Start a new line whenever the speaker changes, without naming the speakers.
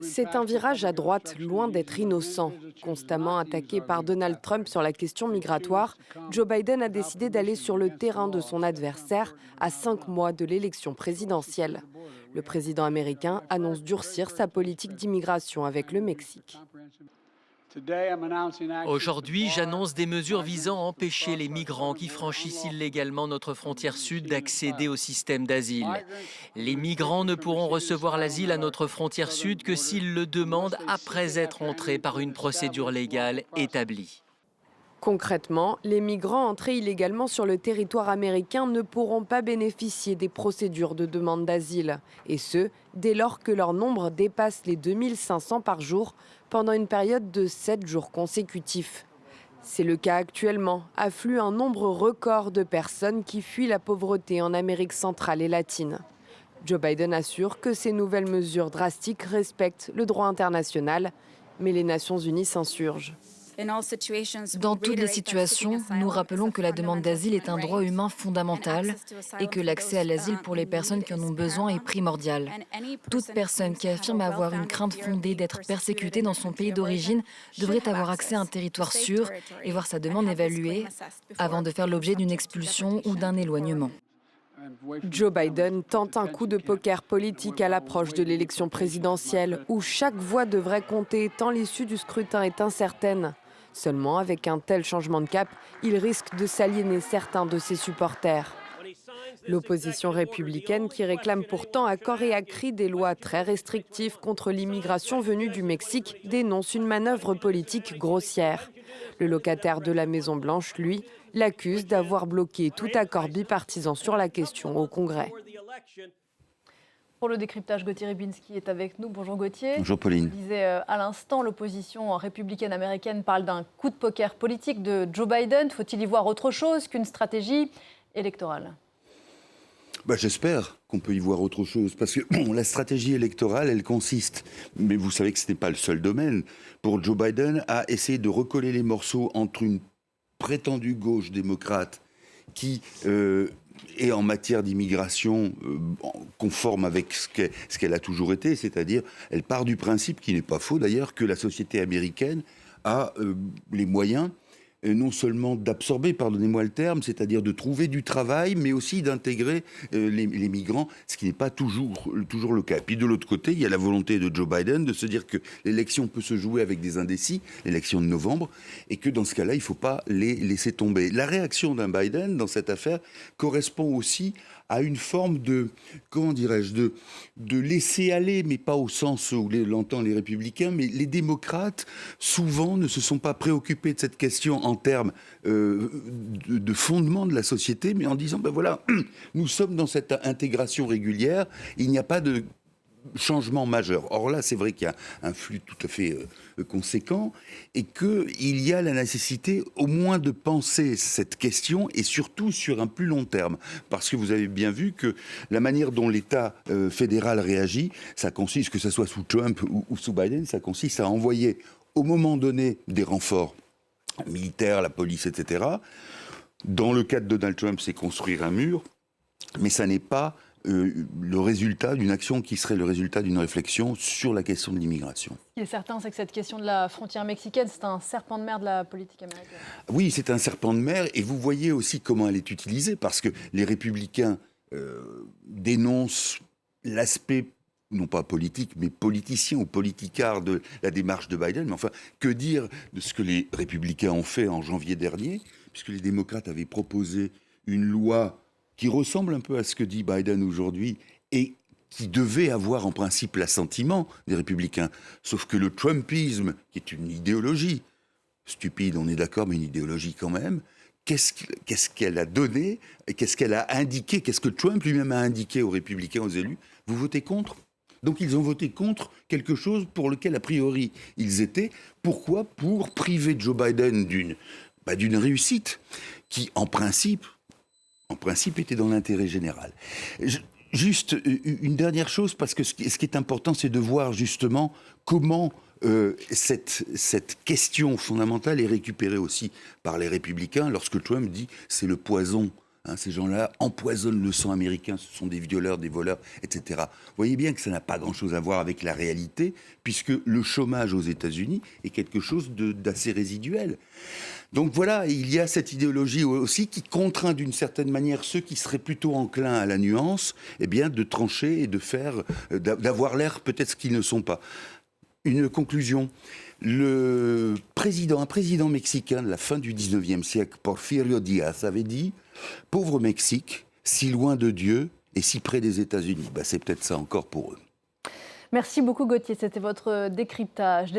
C'est un virage à droite, loin d'être innocent. Constamment attaqué par Donald Trump sur la question migratoire, Joe Biden a décidé d'aller sur le terrain de son adversaire à 5 mois de l'élection présidentielle. Le président américain annonce durcir sa politique d'immigration avec le Mexique.
Aujourd'hui, j'annonce des mesures visant à empêcher les migrants qui franchissent illégalement notre frontière sud d'accéder au système d'asile. Les migrants ne pourront recevoir l'asile à notre frontière sud que s'ils le demandent après être entrés par une procédure légale établie.
Concrètement, les migrants entrés illégalement sur le territoire américain ne pourront pas bénéficier des procédures de demande d'asile, et ce, dès lors que leur nombre dépasse les 2500 par jour pendant une période de 7 jours consécutifs. C'est le cas actuellement, afflue un nombre record de personnes qui fuient la pauvreté en Amérique centrale et latine. Joe Biden assure que ces nouvelles mesures drastiques respectent le droit international, mais les Nations unies s'insurgent.
Dans toutes les situations, nous rappelons que la demande d'asile est un droit humain fondamental et que l'accès à l'asile pour les personnes qui en ont besoin est primordial. Toute personne qui affirme avoir une crainte fondée d'être persécutée dans son pays d'origine devrait avoir accès à un territoire sûr et voir sa demande évaluée avant de faire l'objet d'une expulsion ou d'un éloignement.
Joe Biden tente un coup de poker politique à l'approche de l'élection présidentielle où chaque voix devrait compter tant l'issue du scrutin est incertaine. Seulement, avec un tel changement de cap, il risque de s'aliéner certains de ses supporters. L'opposition républicaine, qui réclame pourtant à corps et à cri des lois très restrictives contre l'immigration venue du Mexique, dénonce une manœuvre politique grossière. Le locataire de la Maison-Blanche, lui, l'accuse d'avoir bloqué tout accord bipartisan sur la question au Congrès.
Pour le décryptage, Gauthier Rybinski est avec nous. Bonjour Gauthier.
Bonjour Pauline.
Je disais à l'instant, l'opposition républicaine américaine parle d'un coup de poker politique de Joe Biden. Faut-il y voir autre chose qu'une stratégie électorale ?
J'espère qu'on peut y voir autre chose, parce que la stratégie électorale, elle consiste, mais vous savez que ce n'est pas le seul domaine, pour Joe Biden, à essayer de recoller les morceaux entre une prétendue gauche démocrate qui est en matière d'immigration conforme avec ce qu'elle a toujours été, c'est-à-dire elle part du principe, qui n'est pas faux d'ailleurs, que la société américaine a les moyens non seulement d'absorber, pardonnez-moi le terme, c'est-à-dire de trouver du travail, mais aussi d'intégrer les migrants, ce qui n'est pas toujours le cas. Et puis de l'autre côté, il y a la volonté de Joe Biden de se dire que l'élection peut se jouer avec des indécis, l'élection de novembre, et que dans ce cas-là, il ne faut pas les laisser tomber. La réaction d'un Biden dans cette affaire correspond aussi à une forme de, comment dirais-je, de laisser aller, mais pas au sens où l'entendent les républicains, mais les démocrates, souvent, ne se sont pas préoccupés de cette question en termes de fondement de la société, mais en disant, voilà, nous sommes dans cette intégration régulière, il n'y a pas de changement majeur. Or là, c'est vrai qu'il y a un flux tout à fait conséquent et qu'il y a la nécessité au moins de penser cette question et surtout sur un plus long terme. Parce que vous avez bien vu que la manière dont l'État fédéral réagit, ça consiste, que ce soit sous Trump ou sous Biden, ça consiste à envoyer au moment donné des renforts militaires, la police, etc. Dans le cas de Donald Trump, c'est construire un mur, mais ça n'est pas le résultat d'une action qui serait le résultat d'une réflexion sur la question de l'immigration.
Ce qui est certain, c'est que cette question de la frontière mexicaine, c'est un serpent de mer de la politique américaine.
Oui, c'est un serpent de mer, et vous voyez aussi comment elle est utilisée, parce que les républicains dénoncent l'aspect, non pas politique, mais politicien ou politicard de la démarche de Biden. Mais enfin, que dire de ce que les républicains ont fait en janvier dernier, puisque les démocrates avaient proposé une loi qui ressemble un peu à ce que dit Biden aujourd'hui et qui devait avoir en principe l'assentiment des républicains. Sauf que le Trumpisme, qui est une idéologie, stupide, on est d'accord, mais une idéologie quand même, qu'est-ce qu'elle a donné et qu'est-ce qu'elle a indiqué, qu'est-ce que Trump lui-même a indiqué aux républicains, aux élus ? Vous votez contre ? Donc ils ont voté contre quelque chose pour lequel, a priori, ils étaient. Pourquoi ? Pour priver Joe Biden d'une réussite qui, en principe, était dans l'intérêt général. Juste une dernière chose, parce que ce qui est important, c'est de voir justement comment cette question fondamentale est récupérée aussi par les républicains lorsque Trump dit « c'est le poison Ces gens-là empoisonnent le sang américain, ce sont des violeurs, des voleurs, etc. Vous voyez bien que ça n'a pas grand-chose à voir avec la réalité, puisque le chômage aux États-Unis est quelque chose d'assez résiduel. Donc voilà, il y a cette idéologie aussi qui contraint d'une certaine manière ceux qui seraient plutôt enclins à la nuance, de trancher et d'avoir l'air peut-être ce qu'ils ne sont pas. Une conclusion. Un président mexicain de la fin du 19e siècle, Porfirio Díaz, avait dit « Pauvre Mexique, si loin de Dieu et si près des États-Unis ». C'est peut-être ça encore pour eux.
Merci beaucoup Gauthier, c'était votre décryptage.